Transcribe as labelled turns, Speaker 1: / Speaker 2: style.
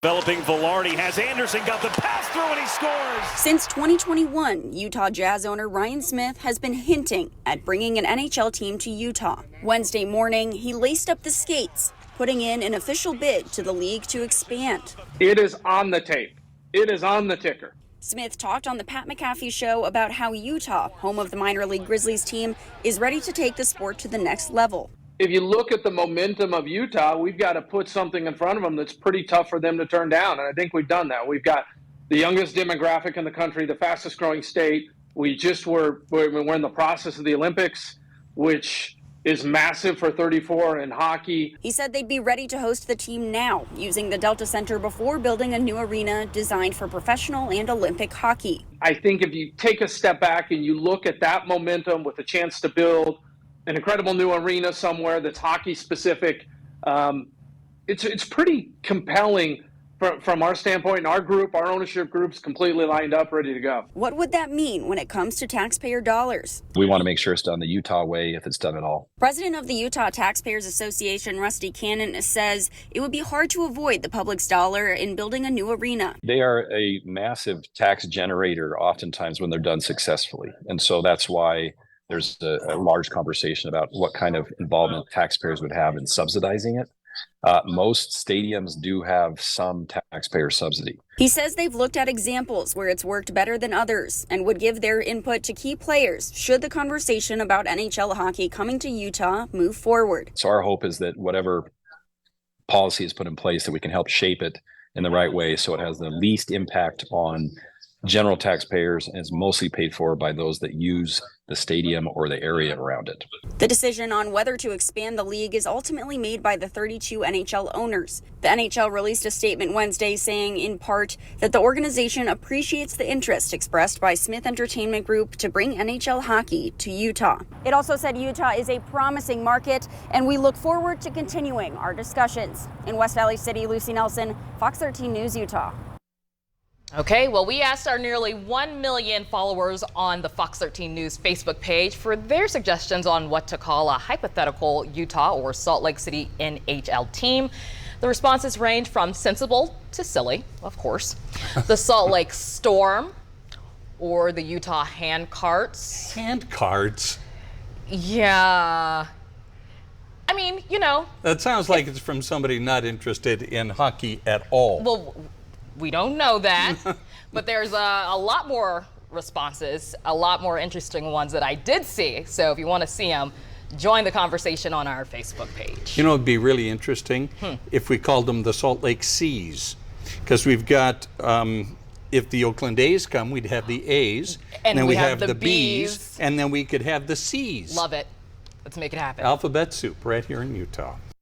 Speaker 1: Developing Velarde has Anderson got the pass through and he scores.
Speaker 2: Since 2021, Utah Jazz owner Ryan Smith has been hinting at bringing an NHL team to Utah. Wednesday morning, he laced up the skates, putting in an official bid to the league to expand.
Speaker 3: It is on the tape. It is on the ticker.
Speaker 2: Smith talked on the Pat McAfee show about how Utah, home of the minor league Grizzlies team, is ready to take the sport to the next level.
Speaker 3: If you look at the momentum of Utah, we've got to put something in front of them that's pretty tough for them to turn down. And I think we've done that. We've got the youngest demographic in the country, the fastest growing state. We're in the process of the Olympics, which is massive for 34 in hockey.
Speaker 2: He said they'd be ready to host the team now, using the Delta Center before building a new arena designed for professional and Olympic hockey.
Speaker 3: I think if you take a step back and you look at that momentum with a chance to build an incredible new arena somewhere that's hockey specific, it's pretty compelling from our standpoint. And our group, our ownership group's completely lined up, ready to go.
Speaker 2: What would that mean when it comes to taxpayer dollars?
Speaker 4: We want to make sure it's done the Utah way, if it's done at all.
Speaker 2: President of the Utah Taxpayers Association, Rusty Cannon, says it would be hard to avoid the public's dollar in building a new arena.
Speaker 4: They are a massive tax generator oftentimes when they're done successfully. And so that's why there's a large conversation about what kind of involvement taxpayers would have in subsidizing it. Most stadiums do have some taxpayer subsidy.
Speaker 2: He says they've looked at examples where it's worked better than others and would give their input to key players should the conversation about NHL hockey coming to Utah move forward.
Speaker 4: So our hope is that whatever policy is put in place, that we can help shape it in the right way so it has the least impact on general taxpayers and is mostly paid for by those that use the stadium or the area around it.
Speaker 2: The decision on whether to expand the league is ultimately made by the 32 NHL owners. The NHL released a statement Wednesday saying, in part, that the organization appreciates the interest expressed by Smith Entertainment Group to bring NHL hockey to Utah. It also said Utah is a promising market, and we look forward to continuing our discussions. In West Valley City, Lucy Nelson, Fox 13 News, Utah.
Speaker 5: Okay, well, we asked our nearly 1 million followers on the Fox 13 News Facebook page for their suggestions on what to call a hypothetical Utah or Salt Lake City NHL team. The responses range from sensible to silly, of course. The Salt Lake Storm or the Utah Handcarts.
Speaker 6: Handcarts?
Speaker 5: Yeah. I mean, you know.
Speaker 6: That sounds like it's from somebody not interested in hockey at all.
Speaker 5: Well, we don't know that, but there's a lot more responses, a lot more interesting ones that I did see. So if you want to see them, join the conversation on our Facebook page.
Speaker 6: You know, it'd be really interesting if we called them the Salt Lake Seas, because we've got, if the Oakland A's come, we'd have the A's,
Speaker 5: and
Speaker 6: then
Speaker 5: we
Speaker 6: we have the
Speaker 5: B's,
Speaker 6: B's, and then we could have the C's.
Speaker 5: Love it. Let's make it happen.
Speaker 6: Alphabet soup right here in Utah.